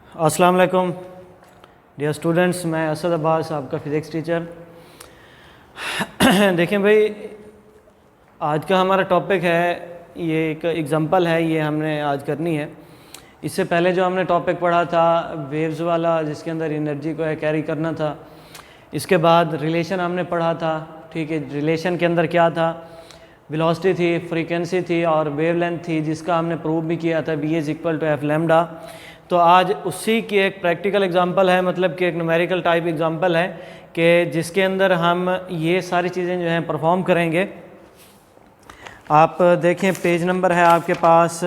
अस्सलाम वालेकुम dear students, मैं असद अब्बास आपका फ़िज़िक्स टीचर। देखें भाई, आज का हमारा टॉपिक है, ये एक एग्ज़ाम्पल है, ये हमने आज करनी है। इससे पहले जो हमने टॉपिक पढ़ा था वेव्स वाला, जिसके अंदर एनर्जी को कैरी करना था, इसके बाद रिलेशन हमने पढ़ा था। ठीक है, रिलेशन के अंदर क्या था, वेलोसिटी थी, फ्रीक्वेंसी थी और वेवलेंथ थी, जिसका हमने प्रूव भी किया था V is equal to f lambda. तो आज उसी की एक प्रैक्टिकल एग्जांपल है, मतलब कि एक न्यूमेरिकल टाइप एग्जांपल है कि जिसके अंदर हम ये सारी चीज़ें जो हैं परफॉर्म करेंगे। आप देखें, पेज नंबर है आपके पास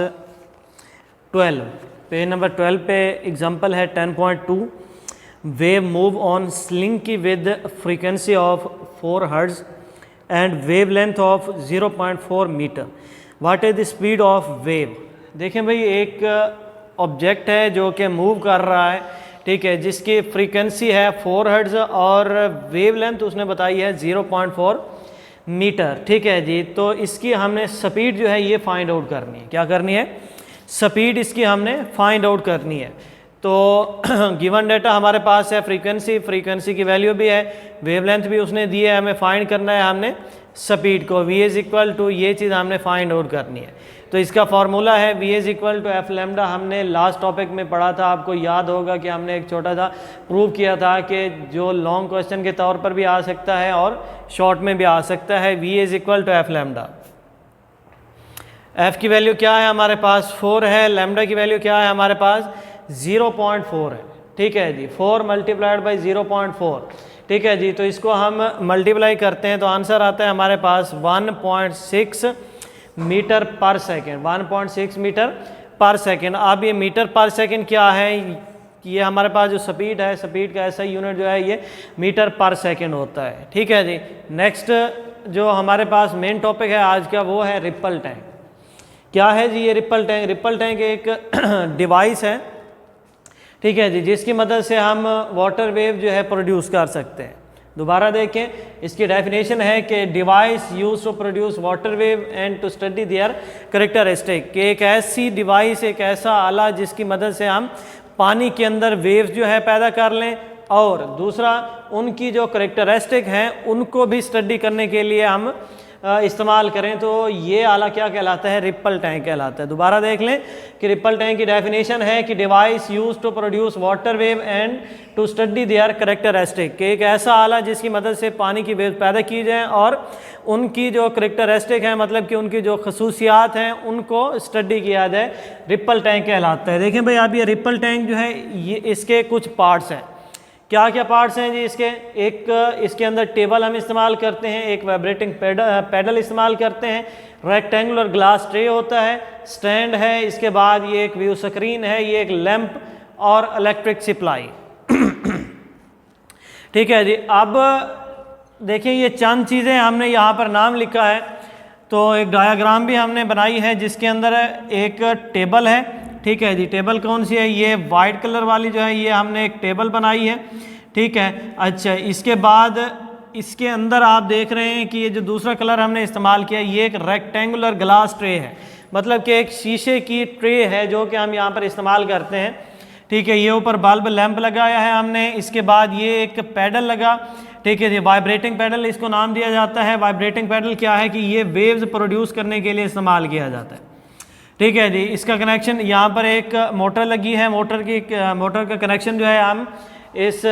12, पेज नंबर 12 पे एग्जांपल है 10.2। वेव मूव ऑन स्लिंग की with frequency of 4 hertz and wave length of 0.4 metre. What is the speed of wave. देखें भाई, एक ऑब्जेक्ट है जो कि मूव कर रहा है, ठीक है, जिसकी फ्रीक्वेंसी है 4 हर्ट्ज और वेव लेंथ उसने बताई है 0.4 मीटर। ठीक है जी, तो इसकी हमने स्पीड जो है ये फाइंड आउट करनी है। क्या करनी है? स्पीड इसकी हमने फाइंड आउट करनी है। तो गिवन डेटा हमारे पास है, फ्रीक्वेंसी की वैल्यू भी है, वेवलेंथ भी उसने दी है, हमें फाइंड करना है हमने स्पीड को। V इज़ इक्वल टू, ये चीज़ हमने फाइंड आउट करनी है। तो इसका फार्मूला है V is equal to f lambda. हमने लास्ट टॉपिक में पढ़ा था, आपको याद होगा कि हमने एक छोटा सा प्रूव किया था कि जो लॉन्ग क्वेश्चन के तौर पर भी आ सकता है और शॉर्ट में भी आ सकता है। V is equal to f lambda. F की वैल्यू क्या है हमारे पास? 4 है। लैम्डा की वैल्यू क्या है हमारे पास? 0.4 है। ठीक है जी, 4 मल्टीप्लाइड बाई 0.4। ठीक है जी, तो इसको हम मल्टीप्लाई करते हैं तो आंसर आता है हमारे पास 1.6 मीटर पर सेकेंड। 1.6 मीटर पर सेकेंड। अब ये मीटर पर सेकेंड क्या है? ये हमारे पास जो स्पीड है, स्पीड का ऐसा यूनिट जो है ये मीटर पर सेकेंड होता है। ठीक है जी, नेक्स्ट जो हमारे पास मेन टॉपिक है आज का, वो है रिपल टैंक। क्या है जी ये रिपल टैंक? रिपल टैंक एक डिवाइस है, ठीक है जी, जिसकी मदद से हम वाटर वेव जो है प्रोड्यूस कर सकते हैं। दोबारा देखें, इसकी डेफिनेशन है कि device use to produce water wave and to study their characteristic. कि एक ऐसी डिवाइस, एक ऐसा आला जिसकी मदद से हम पानी के अंदर वेव्स जो है पैदा कर लें, और दूसरा उनकी जो कैरेक्टरिस्टिक हैं उनको भी स्टडी करने के लिए हम इस्तेमाल करें। तो ये आला क्या कहलाता है? रिपल टैंक कहलाता है। दोबारा देख लें कि रिपल टैंक की डेफिनेशन है कि device use to produce water wave and to study their characteristic. कि एक ऐसा आला जिसकी मदद से पानी की वेव पैदा की जाए और उनकी जो कैरेक्टरिस्टिक है, मतलब कि उनकी जो खसूसियात हैं, उनको स्टडी किया जाए, रिपल टैंक कहलाता है। देखें भाई, अब ये रिपल टैंक जो है ये इसके कुछ पार्ट्स हैं। क्या क्या पार्ट्स हैं जी इसके? एक इसके अंदर टेबल हम इस्तेमाल करते हैं, एक वाइब्रेटिंग पैडल इस्तेमाल करते हैं, रेक्टेंगुलर ग्लास ट्रे होता है, स्टैंड है, इसके बाद ये एक व्यू स्क्रीन है, ये एक लैंप और इलेक्ट्रिक सप्लाई। ठीक है जी, अब देखिए ये चंद चीज़ें हमने यहाँ पर नाम लिखा है। तो एक डायाग्राम भी हमने बनाई है जिसके अंदर एक टेबल है। ठीक है जी, टेबल कौन सी है? ये वाइट कलर वाली जो है, ये हमने एक टेबल बनाई है। ठीक है, अच्छा, इसके बाद इसके अंदर आप देख रहे हैं कि ये जो दूसरा कलर हमने इस्तेमाल किया, ये एक रेक्टेंगुलर ग्लास ट्रे है, मतलब कि एक शीशे की ट्रे है जो कि हम यहाँ पर इस्तेमाल करते हैं। ठीक है, ये ऊपर बल्ब लैंप लगाया है हमने। इसके बाद ये एक पैडल लगा, ठीक है जी, वाइब्रेटिंग पैडल इसको नाम दिया जाता है। वाइब्रेटिंग पैडल क्या है कि ये वेव्स प्रोड्यूस करने के लिए इस्तेमाल किया जाता है। ठीक है जी, इसका कनेक्शन यहाँ पर एक मोटर लगी है, मोटर का कनेक्शन जो है हम इस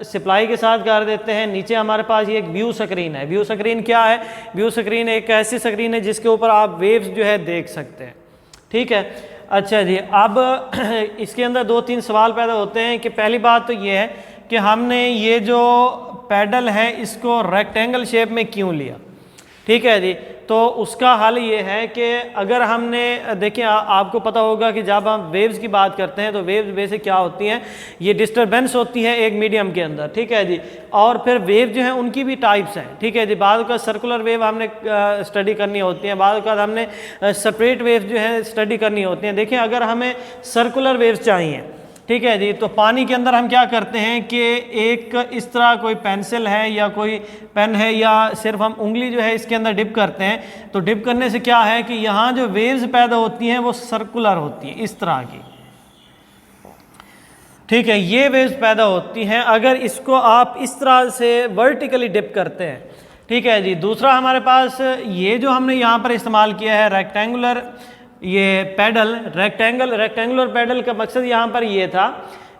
सप्लाई के साथ कर देते हैं। नीचे हमारे पास ये एक व्यू स्क्रीन है। व्यू स्क्रीन क्या है? व्यू स्क्रीन एक ऐसी स्क्रीन है जिसके ऊपर आप वेव्स जो है देख सकते हैं। ठीक है, अच्छा जी, अब इसके अंदर 2-3 सवाल पैदा होते हैं। कि पहली बात तो ये है कि हमने ये जो पैडल है इसको रेक्टेंगल शेप में क्यों लिया? ठीक है जी, तो उसका हल ये है कि अगर हमने देखिए, आपको पता होगा कि जब हम वेव्स की बात करते हैं तो वेव्स बेसिक क्या होती हैं? ये डिस्टरबेंस होती है एक मीडियम के अंदर। ठीक है जी, और फिर वेव जो है उनकी भी टाइप्स हैं। ठीक है जी, बाद का सर्कुलर वेव हमने स्टडी करनी होती है, बाद का हमने सेपरेट वेव जो है स्टडी करनी होती हैं। देखिए, अगर हमें सर्कुलर वेव्स चाहिए, ठीक है जी, तो पानी के अंदर हम क्या करते हैं कि एक इस तरह कोई पेंसिल है या कोई पेन है या सिर्फ हम उंगली जो है इसके अंदर डिप करते हैं। तो डिप करने से क्या है कि यहाँ जो वेव्स पैदा होती हैं वो सर्कुलर होती हैं, इस तरह की। ठीक है, ये वेव्स पैदा होती हैं अगर इसको आप इस तरह से वर्टिकली डिप करते हैं। ठीक है जी। दूसरा हमारे पास ये जो हमने यहाँ पर इस्तेमाल किया है रेक्टेंगुलर ये पैडल, रेक्टेंगुलर पैडल का मकसद यहाँ पर ये था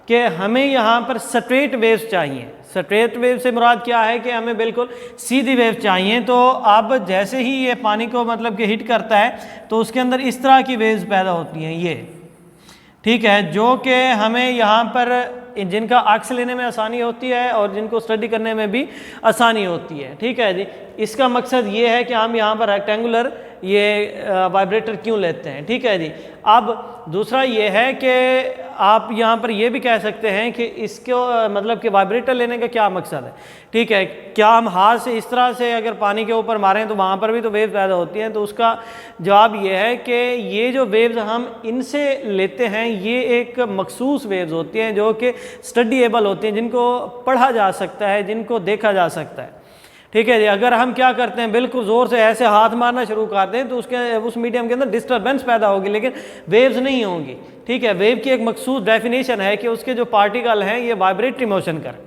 कि हमें यहाँ पर स्ट्रेट वेव्स चाहिए। स्ट्रेट वेव से मुराद क्या है कि हमें बिल्कुल सीधी वेव चाहिए। तो अब जैसे ही ये पानी को मतलब कि हिट करता है तो उसके अंदर इस तरह की वेव्स पैदा होती हैं ये, ठीक है, जो कि हमें यहाँ पर जिनका अक्स लेने में आसानी होती है और जिनको स्टडी करने में भी आसानी होती है। ठीक है जी। इसका मकसद ये है कि हम यहाँ पर रेक्टेंगुलर ये वाइब्रेटर क्यों लेते हैं। ठीक है जी। अब दूसरा ये है कि आप यहाँ पर ये भी कह सकते हैं कि इसको मतलब कि वाइब्रेटर लेने का क्या मकसद है। ठीक है, क्या हम हाथ से इस तरह से अगर पानी के ऊपर मारें तो वहाँ पर भी तो वेव्स पैदा होती हैं। तो उसका जवाब ये है कि ये जो वेव्स हम इनसे लेते हैं ये एक मखसूस वेव्स होती हैं जो कि स्टडीएबल होती हैं, जिनको पढ़ा जा सकता है, जिनको देखा जा सकता है। ठीक है जी। अगर हम क्या करते हैं बिल्कुल ज़ोर से ऐसे हाथ मारना शुरू कर दें तो उसके उस मीडियम के अंदर डिस्टर्बेंस पैदा होगी लेकिन वेव्स नहीं होंगी। ठीक है, वेव की एक मखसूस डेफिनेशन है कि उसके जो पार्टिकल हैं ये वाइब्रेटरी मोशन करें।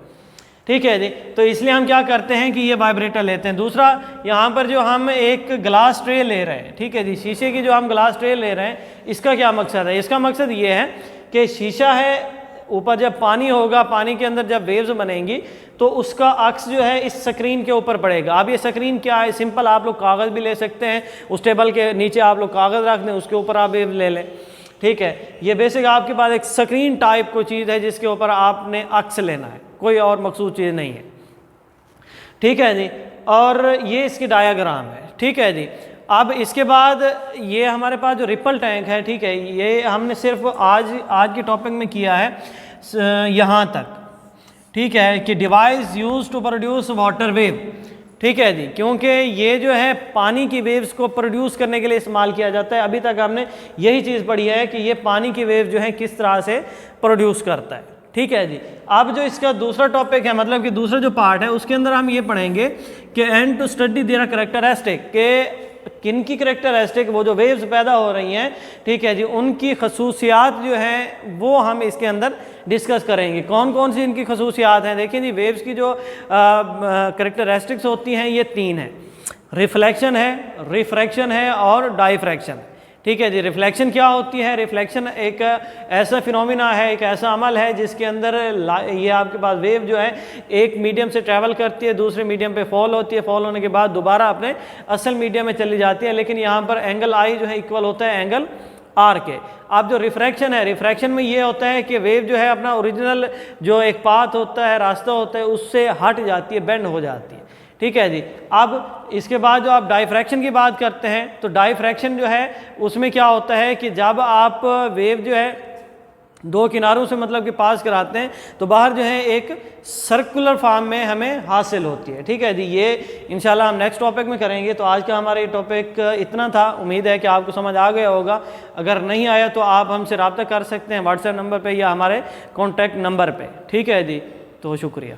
ठीक है जी। तो इसलिए हम क्या करते हैं कि ये वाइब्रेटर लेते हैं। दूसरा, यहाँ पर जो हम एक ग्लास ट्रे ले रहे हैं, ठीक है जी, शीशे की जो हम ग्लास ट्रे ले रहे हैं, इसका क्या मकसद है? इसका मकसद ये है कि शीशा है, ऊपर जब पानी होगा, पानी के अंदर जब वेव्स बनेंगी तो उसका अक्स जो है इस स्क्रीन के ऊपर पड़ेगा। अब ये स्क्रीन क्या है? सिंपल, आप लोग कागज़ भी ले सकते हैं, उस टेबल के नीचे आप लोग कागज़ रख दें, उसके ऊपर आप वेव ले लें। ठीक है, ये बेसिक आपके पास एक स्क्रीन टाइप को चीज़ है जिसके ऊपर आपने अक्स लेना है, कोई और मखसूस चीज़ नहीं है। ठीक है जी। और ये इसकी डायाग्राम है। ठीक है जी। अब इसके बाद ये हमारे पास जो रिपल टैंक है, ठीक है, ये हमने सिर्फ आज के टॉपिक में किया है यहाँ तक। ठीक है, कि device use to produce water wave. ठीक है जी, क्योंकि ये जो है पानी की वेव्स को प्रोड्यूस करने के लिए इस्तेमाल किया जाता है। अभी तक हमने यही चीज़ पढ़ी है कि ये पानी की वेव जो है किस तरह से प्रोड्यूस करता है। ठीक है जी। अब जो इसका दूसरा टॉपिक है, मतलब कि दूसरा जो पार्ट है, उसके अंदर हम ये पढ़ेंगे कि and to study their characteristic, के किन की कैरेक्टरिस्टिक, वो जो वेव्स पैदा हो रही हैं, ठीक है जी, उनकी खसूसियात जो हैं वो हम इसके अंदर डिस्कस करेंगे। कौन कौन सी इनकी खसूसियात हैं? देखिए जी, वेव्स की जो कैरेक्टरिस्टिक्स होती हैं ये तीन हैं। रिफ्लेक्शन है, रिफ्रैक्शन है और डाइफ्रैक्शन। ठीक है जी। रिफ्लेक्शन क्या होती है? रिफ्लेक्शन एक ऐसा फिनोमिना है, एक ऐसा अमल है जिसके अंदर ये आपके पास वेव जो है एक मीडियम से ट्रैवल करती है, दूसरे मीडियम पे फॉल होती है, फॉल होने के बाद दोबारा अपने असल मीडियम में चली जाती है, लेकिन यहाँ पर एंगल आई जो है इक्वल होता है एंगल आर के। अब जो रिफ्रैक्शन है, रिफ्रैक्शन में ये होता है कि वेव जो है अपना ओरिजिनल जो एक पाथ होता है, रास्ता होता है, उससे हट जाती है, बेंड हो जाती है। ठीक है जी। अब इसके बाद जो आप डाइफ्रैक्शन की बात करते हैं तो डाइफ्रैक्शन जो है उसमें क्या होता है कि जब आप वेव जो है दो किनारों से मतलब कि पास कराते हैं तो बाहर जो है एक सर्कुलर फॉर्म में हमें हासिल होती है। ठीक है जी। ये इंशाल्लाह हम नेक्स्ट टॉपिक में करेंगे। तो आज का हमारा ये टॉपिक इतना था। उम्मीद है कि आपको समझ आ गया होगा। अगर नहीं आया तो आप हमसे रब्ता कर सकते हैं व्हाट्सएप नंबर पे या हमारे कॉन्टैक्ट नंबर पे। ठीक है जी। तो शुक्रिया।